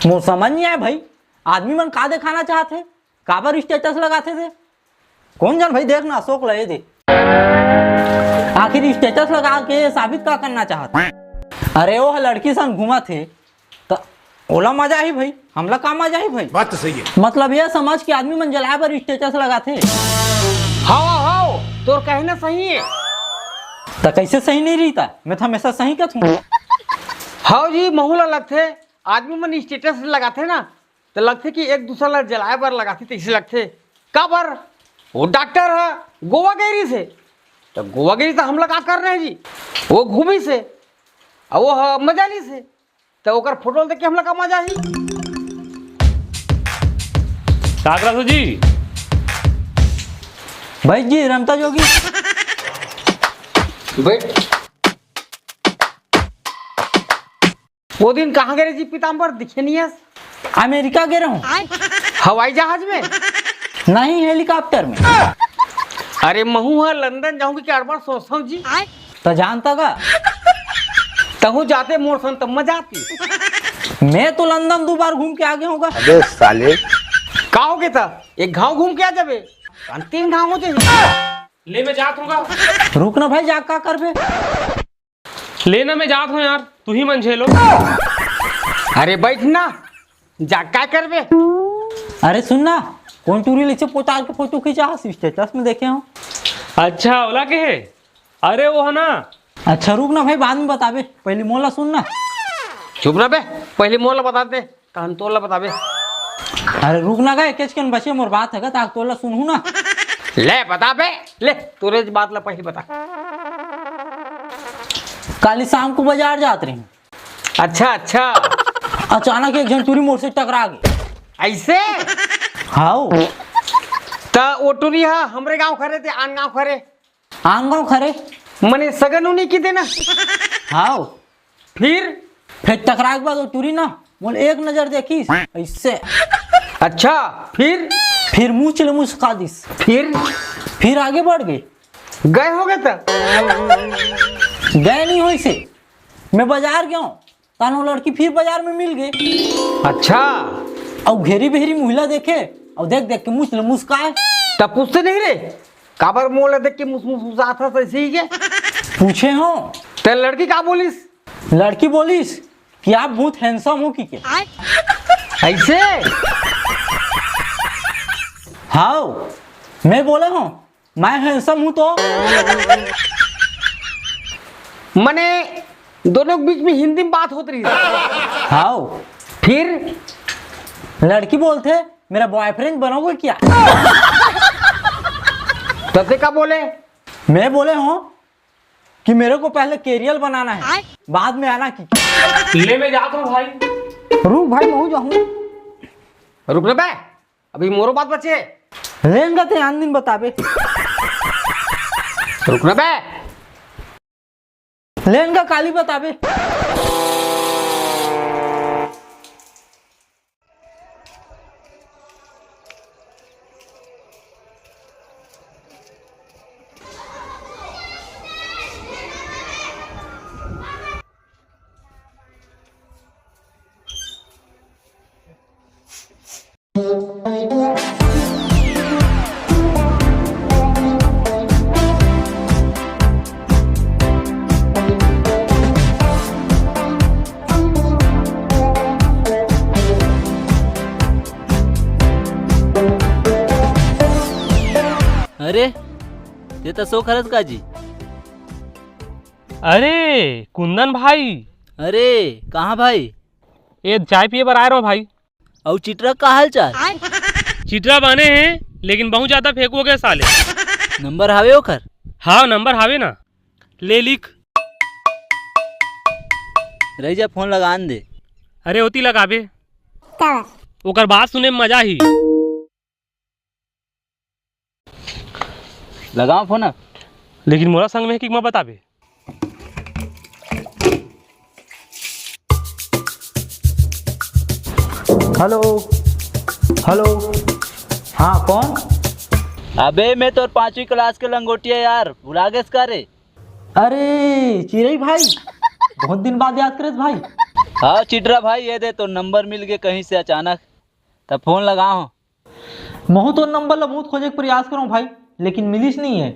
वो समझ नहीं आया भाई, आदमी मन का दिखाना चाहते, काबर स्टेटस लगाते थे। कौन जान भाई, देखना अशोक लगे थे आखिर स्टेटस लगा के साबित का करना चाहता। अरे वो लड़की संग घूमा थे तो ओला मजा ही भाई, हमला का मजा ही भाई। बात तो सही है। मतलब ये समझ के आदमी मन जलाए पर स्टेटस लगाते। हाँ तो कहना सही है। तो कैसे सही नहीं रहता, मैं तो हमेशा सही कहूँ। हाँ जी, महूला लगते आदमी मन स्टेटस लगाते ना तो लगते कि एक दूसरा ला जलाए पर लगाते, तो इसे लगते का पर वो डॉक्टर है गोवा गई से, तो गोवा गई तो हम लोग का कर रहे हैं जी, वो घूमी से और वो मजा ली से, तो ओकर फोटो देख के हम लोग का मजा ही। काकरासु जी, भाई जी रमता जोगी बैठ। वो दिन कहाँ गए जी पीताम्बर, दिखे नहीं है। अमेरिका गए रहूं। हवाई जहाज में नहीं, हेलीकॉप्टर में। अरे महू है लंदन जाऊंगी क्या बार सोचता हूँ जी। तो जानता का तहु जाते मोर सन तब मजा आती। मैं तो लंदन 2 बार घूम के आ गया होगा। अबे साले, का हो गया था, एक गांव घूम के आ जाबे, 3 गांव हो जाए। ले मैं जात हूँ। रुकना भाई, जा का करबे। लेना मैं जात हूँ यार, तू ही मन झेलो। अरे बैठ ना, जा क्या करबे। अरे सुनना, कौन टूरी ले पोतार के फोटो खींचा स्टेटस में देखे हो। अच्छा ओला के है, अरे वो है ना। अच्छा रुक ना भाई, बाद में बताबे, पहले मोला सुनना। चुप रह बे, पहले मोला बता दे, कहन तोला बताबे। अरे रुक ना गए केच के बचे मोर बात है ताक तोला सुनहू ना। ले बता बे, ले तोरे बात ला पहले बता। कल शाम को बाजार जात रही। अच्छा अचानक एक जन टूरी मोड़ से टकरा गई। ऐसे हाँ, तो वो टूरी है हमरे गांव खरे थे, आन गांव खरे, आन गाँव खरे मने सगन उन्हीं की थे ना। हाँ, फिर टकरा के बाद वो टूरी ना बोल एक नजर देखी ऐसे। अच्छा फिर मुँह चले मुस्का दिस। फिर आगे बढ़ गए। गए हो गए था। गए नहीं हो इसे, मैं बाजार गया हूँ, तानो लड़की फिर बाजार में मिल गई। अच्छा, और घेरी बेहरी महिला देखे और देख देख के मुस्काए। तब पूछते नहीं रे, काबर मोल देख के मुस्कुराता था ऐसे ही के पूछे हो ते लड़की का बोलिस। लड़की बोलिस कि आप बहुत हैंडसम हो कि क्या। ऐसे हाँ, मैं बोले हूँ मैं हैंडसम हूँ तो मने दोनों के बीच में हिंदी में बात होती रही। हाँ, फिर लड़की बोलते मेरा बॉयफ्रेंड बनोगे क्या। तब का बोले, मैं बोले हूँ कि मेरे को पहले कैरियर बनाना है, बाद में आना की। ले मैं जात हूँ भाई। रुक भाई, मैं जाऊँ। रुक रे बे, अभी मोरो बात बचे। लेंगे तो आन दिन बताबे। रुक रे बे, लेंगे काली बताबे। अरे ते तर सो खरंच काजी। अरे कुंदन भाई, अरे कहाँ भाई? ये चाय पिए पर आए रहो भाई। और चिटरा का हाल चाल? चिटरा बने हैं लेकिन बहुत ज्यादा फेंकोगे साले। नंबर हावे ओकर? हाँ नंबर हावे ना, ले लिख। रही जा फोन लगान दे। अरे होती लगाबे, ओकर बात सुने में मजा ही। लगाओ फोन। लेकिन मोरा संग में कि मैं बताबे। हेलो हेलो, हाँ कौन? अबे मैं तो 5वीं क्लास के लंगोटिया यार, भुला गए इसका रे। अरे चिरई भाई, बहुत दिन बाद याद करे भाई। हाँ चिटरा भाई, ये दे तो नंबर मिल गए कहीं से अचानक, तब फोन लगाओ। महू तो नंबर ला बहुत खोजे के प्रयास करो भाई, लेकिन मिलिस नहीं है।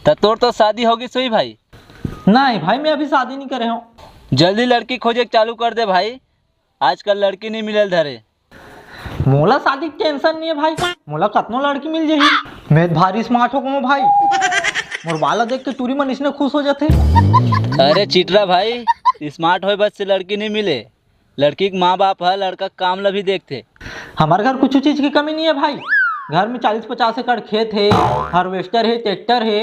तब तोर तो शादी होगी सोई भाई। नहीं भाई, मैं अभी शादी नहीं करे हूँ। जल्दी लड़की खोजे के चालू कर दे भाई, आजकल लड़की नहीं मिलल धरे। मोला शादी की टेंशन नहीं है भाई, मोला कतनो लड़की मिल जाही। मैं भारी स्मार्ट हो गो भाई, मोर बाला देख के टूरी मन इसने खुश हो जाते। अरे चिटरा भाई, स्मार्ट होए बस से लड़की नहीं मिले, लड़की के माँ बाप है, लड़का का काम ला भी देखते। हमारे घर कुछ चीज की कमी नहीं है भाई। घर में 40-50 एकड़ खेत है, हार्वेस्टर है, ट्रैक्टर है।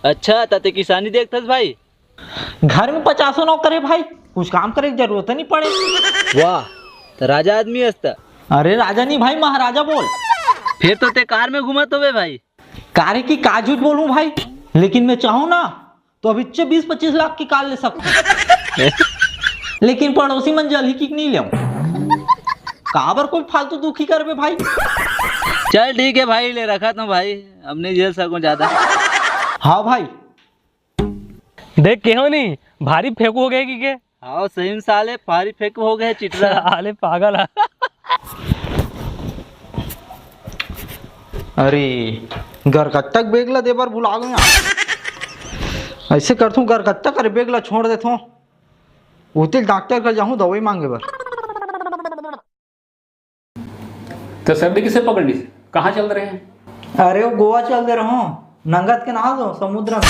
अच्छा ताते किसानी देखते भाई। घर में 50 नौकर है भाई, कुछ काम करे की जरूरत नहीं पड़े। वाह, तो राजा आदमी हस्ता। अरे राजा नहीं भाई, महाराजा बोल। फिर तो ते कार में घूमत होवे भाई। कार की का झूठ बोलूं भाई, लेकिन मैं चाहूँ ना तो अभी 20-25 लाख की कार ले सकता हूँ। लेकिन पड़ोसी मन जल ही की नहीं ले काबर कोई फालतू दुखी करबे भाई। चल ठीक है भाई, ले रखा तो भाई, अब नहीं झेल सकूं ज्यादा। हाँ भाई। देख के हो नहीं भारी फेंकू हो गए कि के। हाँ सही में साले भारी फेंक हो गए चिटरा। साले पागल है। अरे गरकत्तक बेगला दे बार भुला गया। ऐसे करतूँ गरकत्तक अरे बेगला छोड़ देता हूँ, उतने डॉक्टर का जाऊँ दवाई मांगे बर। तो सर्दी किसे पकड़नी, कहाँ चल रहे हैं? अरे वो गोवा चल दे रहा हूँ, नंगत के नहा दो समुद्र में।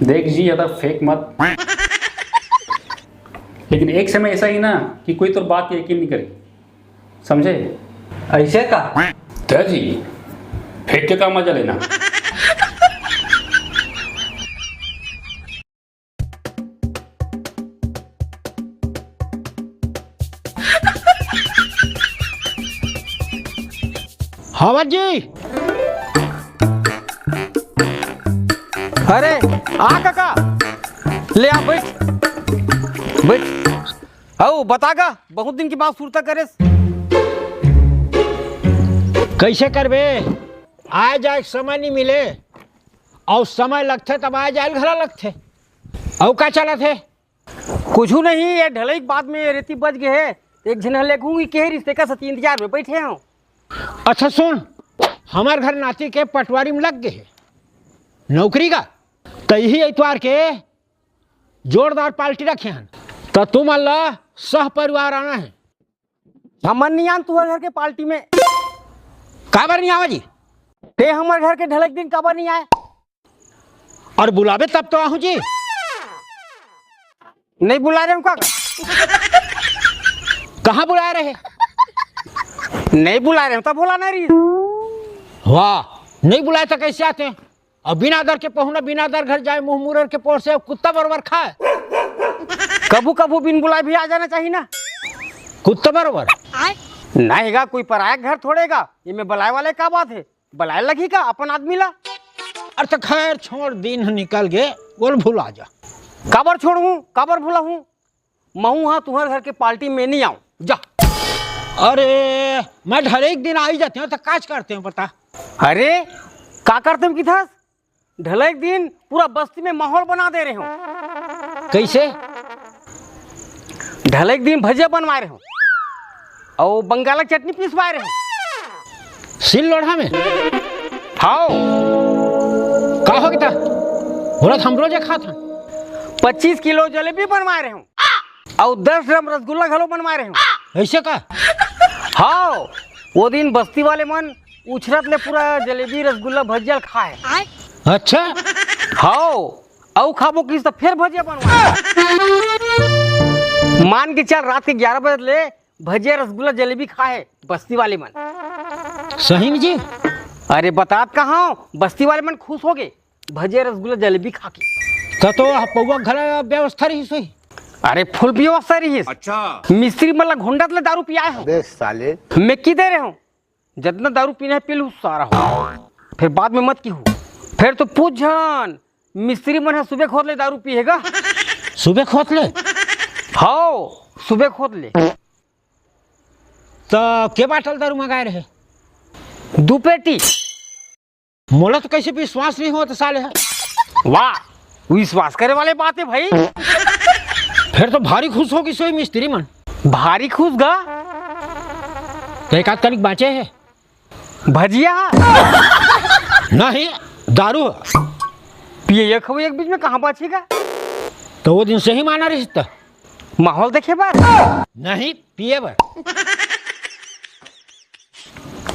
देख जी ज्यादा फेक मत। लेकिन एक समय ऐसा ही ना कि कोई तो बात की यकीन नहीं करे, समझे? ऐसे का तो जी फेक के का मजा लेना। हवत जी, अरे आ काका, ले आ बैठ बैठ। आओ बतागा, बहुत दिन की बात सुरता करे। कैसे करबे, आए जाए समय नहीं मिले, और समय लगते तब आए जाए घर लगते। और का चला थे? कुछ नहीं, ये ढलई के बाद में रेती बच गए है, एक जन लेगूंगी के रिश्ते का सती इंतजार में बैठे हो। अच्छा सुन, हमारे घर नाती के पटवारी में लग गए नौकरी का, तो यही एतवार के जोरदार पार्टी रखे हैं, तो तुम अल्लाह सह परिवार आना है। हमन नहीं आन तुम्हारे घर के पार्टी में। काबर नहीं आवा जी? ते हमारे घर के ढलक दिन काबर नहीं आए? और बुलावे तब तो आहू जी। नहीं बुला रहे उनका। कहाँ बुला रहे? नहीं बुला रहे तब बोला नहीं। वाह, नहीं बुलाए तो कैसे आते हैं? और बिना दर के पहुना बिना दर घर जाए, मुंह मुरर के पोर से कुत्ता बरोबर खाए। कबू कबू बिन बुलाए भी आ जाना चाहिए ना। कुत्ता बरोबर नहीं गा, कोई पराया घर थोड़ेगा, ये में बुलाए वाले का बात है, बुलाए लगी का अपन आदमी ला। अरे तो खैर छोड़, दिन निकल गए, बोल भूला जा। काबर छोड़ू, काबर भूला हूँ? महू हाँ तुम्हारे घर के पार्टी में नहीं आऊँ, जा। अरे मैं ढले एक दिन आ ही जाते हैं, तो काज करते हैं पता। अरे का करते हो किधर? ढले एक दिन पूरा बस्ती में माहौल बना दे रहे हो। कैसे? ढले एक दिन भजिया बनवा रहे हो और बंगाला चटनी पीसवा रहे हो। सिल लोढ़ा में? हाँ। का हो गया? बोला हम रोज खा था। 25 किलो जलेबी बनवा रहे हो और 10 ड्रम रसगुल्ला घलो बनवा रहे हो। ऐसे का? हाँ, वो दिन बस्ती वाले मन उछरत ले पूरा जलेबी रसगुल्ला भजिया खाए। अच्छा हाँ, और खाबो किस तो फिर भजिया बनवा। मान के चल रात के 11 बजे ले भजिया रसगुल्ला जलेबी खाए बस्ती वाले मन। सही में जी? अरे बतात कहाँ, बस्ती वाले मन खुश हो गए भजिया रसगुल्ला जलेबी खा के। तो पौवा घर व्यवस्था रही सही? अरे फुल व्यवस्था रही है। अच्छा, मिस्त्री मतलब घुंडत ले दारू पिया हो साले। मैं की दे रहे हूँ, जितना दारू पीना है पी लू सारा हो, फिर बाद में मत की हो। फिर तो पूछ जान, मिस्त्री मन है सुबह खोद ले दारू पिएगा। सुबह खोद ले? हाँ, सुबह खोद ले। तो के बाटल दारू मंगाए रहे? 2 पेटी। मोला तो कैसे विश्वास नहीं हो तो साले है। वाह, विश्वास करे वाले बात है भाई। फिर तो भारी खुश होगी सोई मिस्त्री मन। भारी खुश गा। तो एक आध कनिक बाँचे है भजिया नहीं दारू है। पिए खबो एक बीच में कहाँ बचेगा। तो वो दिन से ही माना रिश्ता माहौल देखे बार नहीं पिए बर।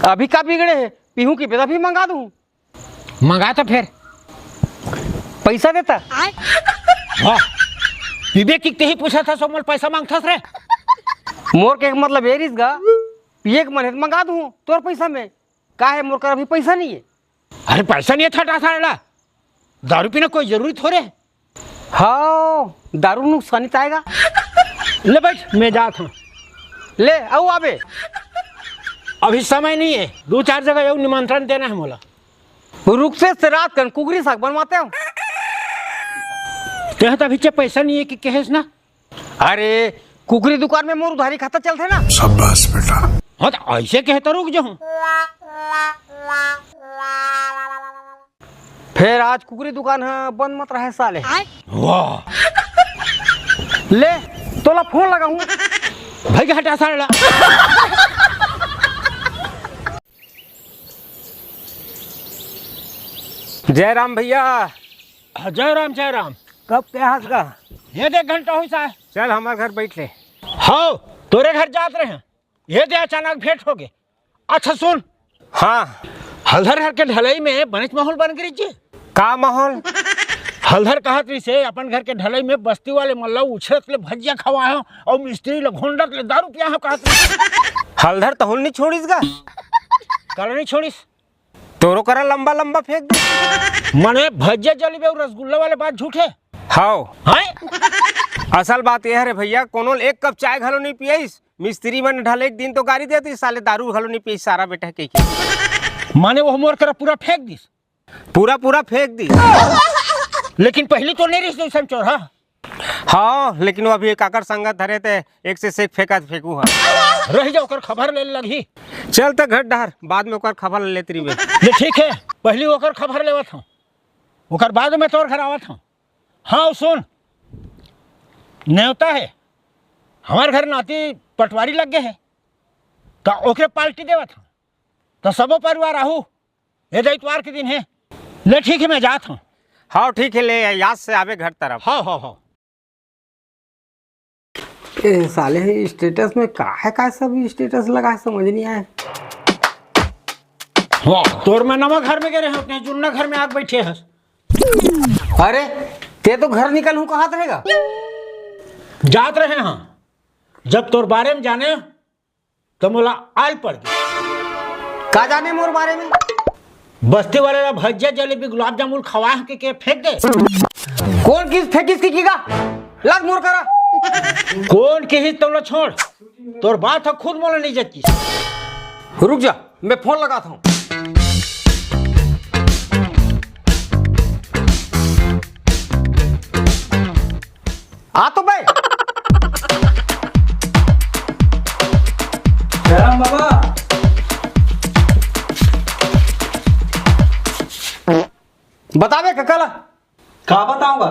अभी का बिगड़े है, पीहू की बेदा भी मंगा दूं। मंगा तो फिर पैसा देता वाह विवेक की ही पूछा था सोमल पैसा मांगता रे। मोर के मतलब ये रिस गा पिए के मन है तो मंगा दूं तोर पैसा में का है। मोर कर अभी पैसा नहीं है। अरे पैसा नहीं था टासा दारू पीना कोई जरूरी थोड़े। हाँ दारू नुकसानी आएगा। ले बैठ मैं जाता हूँ। ले आओ आबे। अभी समय नहीं है 2-4 जगह योग निमंत्रण देना है मोला। रुक से रात कर कुकरी साग बनवाते हो। तेह तो अभी चे पैसा नहीं है कि कहेस ना। अरे कुकरी दुकान में मोर उधारी खाता चलते ना। शाबाश बेटा। हाँ तो ऐसे कहता रुक जाऊँ। फिर आज कुकरी दुकान है बंद मत रहे साले। वाह ले तोला फोन लगाऊं। भाई के हटा साला। जय राम भैया। जय राम जय राम। कब क्या हंस का। ये देख घंटा हुई सा। चल हमारे घर बैठ ले। हाँ तोरे घर जात रहे हैं ये दे अचानक भेंट हो गए। अच्छा सुन हाँ हल्धर घर के ढलई में बनच माहौल बन गई जी। का माहौल। हल्धर कहत रही से अपन घर के ढलई में बस्ती वाले मल्ला उछरत ले भजिया खवाए हो और मिस्त्री ले घोंडत ले दारू पिया हो कहत रही। हल्धर तहुल नहीं छोड़ीस गा। कल नहीं छोड़ीस तोरो करा लंबा लंबा फेंक दे। मने भजिया जलेबी और रसगुल्ला वाले बात झूठे। हाँ हैं असल बात यह है भैया कोनो एक कप चाय घलो नहीं पियाइस। मिस्त्री मन ढल एक दिन तो गाड़ी देती साले दारू घलो नहीं पियाइस सारा बेटा के। माने वो मोर कर पूरा फेंक दिस। पूरा फेंक दी। लेकिन पहले तो नहीं रही सब चोर। हाँ लेकिन वो अभी एक आकर संगत धरे थे एक से सेक फेंकू हाँ। रह जाओ कर खबर ले लगी। चल तो घर डहर बाद में ओकर खबर ले लेती रही। ये ठीक है पहले ओकर खबर लेवत हूँ ओकर बाद में तोर घर आवत हूँ। हाँ सुन न्योता है हमारे घर नाती पटवारी लग गए है तो ओकरे पार्टी देवत हूँ तो सबो परिवार आहू ये इतवार के दिन है। ले ठीक है मैं जात हूँ। हाँ ठीक है ले याद से आवे घर तरफ। हाँ हाँ हाँ ए साले स्टेटस में का सब स्टेटस लगा है समझ नहीं आया। वाह तोर में नवा घर में गए रहे अपने जुन्ना घर में आग बैठे हैं। अरे ते तो घर निकल हूँ कहाँ रहेगा। जात रहे हैं जब तोर बारे में जाने तो मोला आल पड़ गई। का जाने मोर बारे में। बस्ती वाले ला भजिया जलेबी गुलाब जामुन खवा के फेंक दे। कौन किस फेंकिस की कीगा लग मोर करा। कौन के ही तो छोड़ तोर बात है खुद मोला नहीं जची। रुक जा मैं फोन लगाता हूँ। आ तो भाई राम बाबा बतावे ककल का बताऊंगा।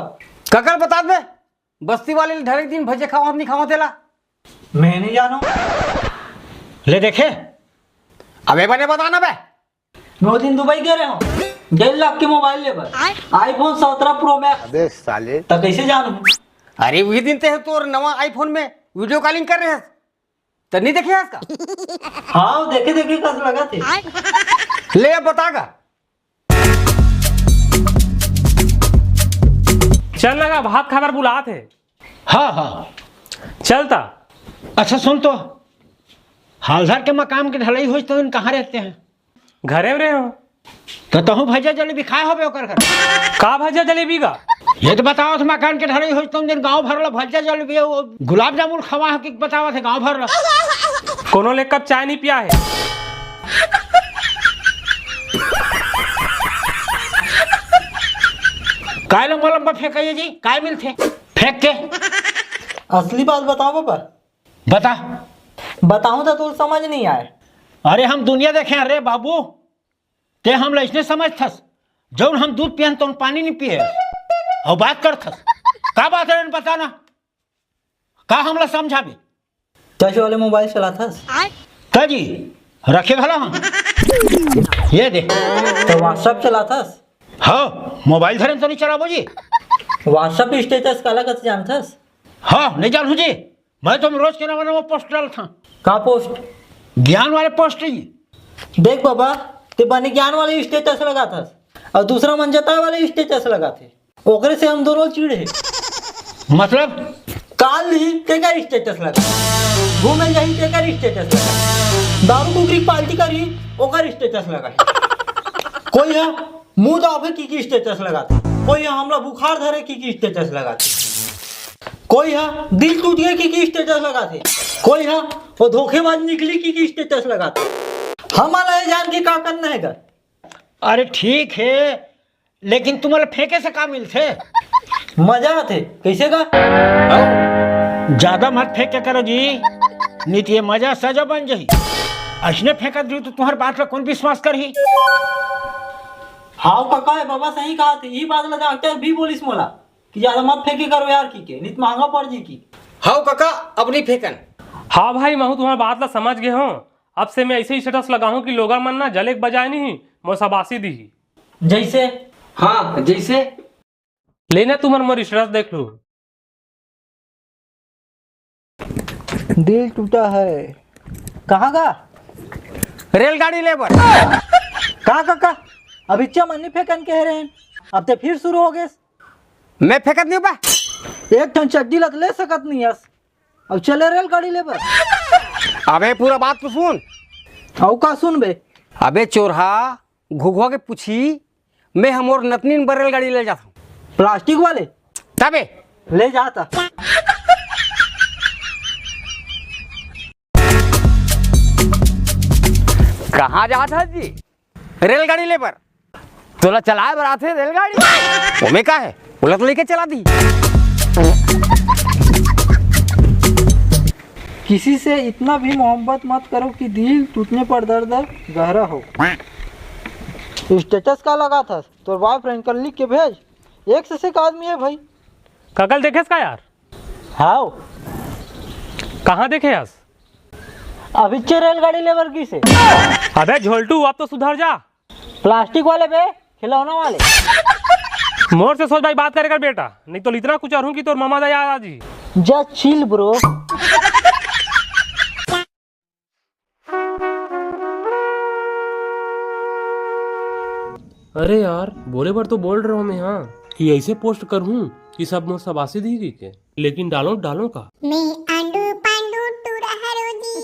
ककल बता दे बस्ती वाले ढले दिन भजे खावा नहीं खावा देला। मैं नहीं जानू। ले देखे अबे बने बताना बे। 2 दिन दुबई गए रहे हो 1.5 लाख के मोबाइल ले बर आईफोन 17 प्रो मैक्स। अबे साले तो कैसे जानू। अरे वही दिन ते तोर नवा आईफोन में वीडियो कॉलिंग कर रहे हैं तो नहीं देखे इसका। हाँ देखे देखे कस लगा थे। ले अब बतागा। चल लगा भात खाबर बुला थे। हाँ हाँ चलता। अच्छा सुन तो हालधर के मकाम के ढलई हो तो कहाँ रहते हैं। घरे में रहे हो तो तहु भजिया जलेबी खाए हो ओकर घर। का भजिया जलेबी का। ये तो बताओ तो मकान के ढलई हो तुम दिन गांव भर ला भजिया जलेबी गुलाब जामुन खवा है कि बतावा थे गांव भर ला। कोनो ले कप चाय नहीं पिया है। काय लंबा लंबा फेंकाइए जी काय मिलते फेंक के। असली बात बताओ बाबा। बता बताऊं तो समझ नहीं आए। अरे हम दुनिया देखे अरे बाबू ते हम ऐसने समझ थस जब हम दूध पियन तो पानी नहीं पिए। और बात करथस का बात है बताना का हमला समझाबे टच वाले मोबाइल चलाथस का जी रखे भला हम ये दे तो व्हाट्सएप चलाथस हाँ मोबाइल धरन तो नहीं चलाबो जी व्हाट्सएप स्टेटस काला कस जानथस हाँ नहीं जानू जी मैं तो रोज के ना वो पोस्ट डाल था का पोस्ट ज्ञान वाले पोस्ट ही देख बाबा ते बने ज्ञान वाले स्टेटस लगाथस और दूसरा मंजता वाले स्टेटस लगाथे ओकरे से हम दोनों चिढ़े मतलब काल ही तेका स्टेटस लगा घूमे जाही तेका स्टेटस लगा दारू कुकरी पार्टी करी ओकर स्टेटस लगा कोई है मुंह दाबे की स्टेटस लगाते कोई है हमला बुखार धरे की स्टेटस लगाते कोई है दिल टूट गया की स्टेटस लगाते कोई है वो धोखेबाज निकली की स्टेटस लगाते हमारा जान के का करना है अरे ठीक है लेकिन तुम्हारे फेंके से का मिलते मजा आते कैसे का ज्यादा मत फेंक के करो जी नहीं तो ये मजा सजा बन जाही ऐसने फेंकत रही तो तुम्हारे बात पे कौन विश्वास करही हाँ काका है बाबा सही कहा थे यही बात लगा डॉक्टर भी बोलिस मोला कि ज्यादा मत फेंके करो यार की नित महंगा पड़ जी की हाँ काका अब नहीं फेंकन हाँ भाई मैं तुम्हारा बात ला समझ गया हूँ अब से मैं ऐसे ही स्टेटस लगाऊं कि लोग मन ना जले के बजाय नहीं मैं सबासी दी जैसे हाँ जैसे लेना तुम्हारा मोर स्टेटस देख लो दिल टूटा है कहाँ का रेलगाड़ी लेबर कहाँ काका अभी चमन फेंकन कह रहे हैं अब तो फिर शुरू हो गए मैं फेंकत नहीं बा एक टन चड्डी लग ले सकत नहीं यस अब चले रेलगाड़ी ले बर अबे पूरा बात तो सुन औ का सुन बे अबे चोरहा घुघुआ के पूछी मैं हम और नतनीन पर रेलगाड़ी ले जाता हूँ प्लास्टिक वाले तबे ले जाता कहाँ जाता जी रेलगाड़ी लेबर तोला चलाए बर आथे रेलगाड़ी वो में का है बोला तो लेके चला दी किसी से इतना भी मोहब्बत मत करो कि दिल टूटने पर दर्द गहरा हो स्टेटस का लगा था तो बॉयफ्रेंड कर लिख के भेज एक से एक आदमी है भाई ककल देखे का यार हाँ कहाँ देखे यार अभी चे रेलगाड़ी लेबर की से अबे झोलटू अब तो सुधर जा प्लास्टिक वाले बे खिलौना वाले मोर से सोच भाई बात करेगा बेटा नहीं तो इतना कुछ अरूँ कि तोर मामा दया आज ही जस्ट चिल ब्रो अरे यार बोले बार तो बोल रहा हूँ मैं हाँ कि ऐसे पोस्ट करूँ कि सब मोर सबासी दी के लेकिन डालो का मैं आंडू पांडू टूरा हरोजी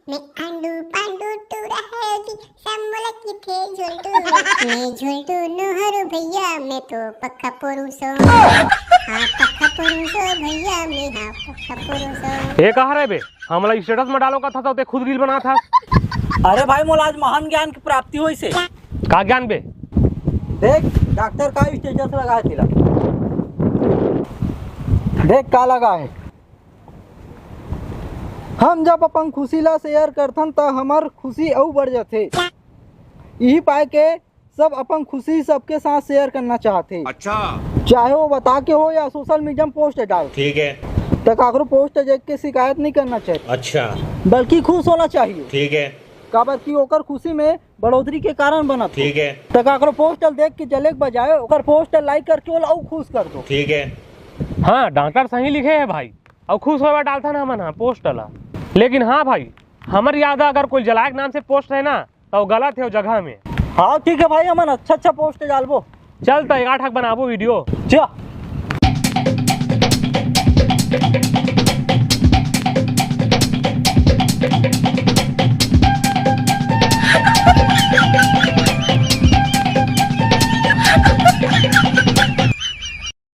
मैं आंडू पांडू टूरा हरोजी सब बोला कि थे झुलटू मैं झुलटू नो हरो भैया मैं तो पक्का पुरुषो हाँ पक्का पुरुषो भैया मैं हाँ पक्का पुरुषो ये कहा रहे बे हमारा स्टेटस में डालो का था तो खुद रील बना था अरे भाई मोला आज महान ज्ञान की प्राप्ति हुई से का ज्ञान बे देख डॉक्टर का स्टेटस लगा है तेरा देख का लगा है हम जब अपन खुशी ला शेयर करथन त हमार खुशी और बढ़ जाते यही पाए के सब अपन खुशी सबके साथ शेयर करना चाहते अच्छा चाहे वो बता के हो या सोशल मीडिया में पोस्ट डाल ठीक है तो काकरो पोस्ट देख के शिकायत नहीं करना चाहिए अच्छा बल्कि खुश होना चाहिए ठीक है काबर की ओकर खुशी में बढ़ोतरी के कारण बनत ठीक है तो काकरो पोस्टर देख के जले के बजाय ओकर पोस्टर लाइक करके ओला और खुश कर दो ठीक है हाँ डॉक्टर सही लिखे है भाई और खुश होगा डालता ना मन हाँ पोस्ट डाला लेकिन हाँ भाई हमारी याद है अगर कोई जलायक नाम से पोस्ट है ना तो वो गलत है वो जगह में हाँ ठीक है भाई हमन अच्छा अच्छा पोस्ट डालबो चल तो 1 8 बनाबो वीडियो जा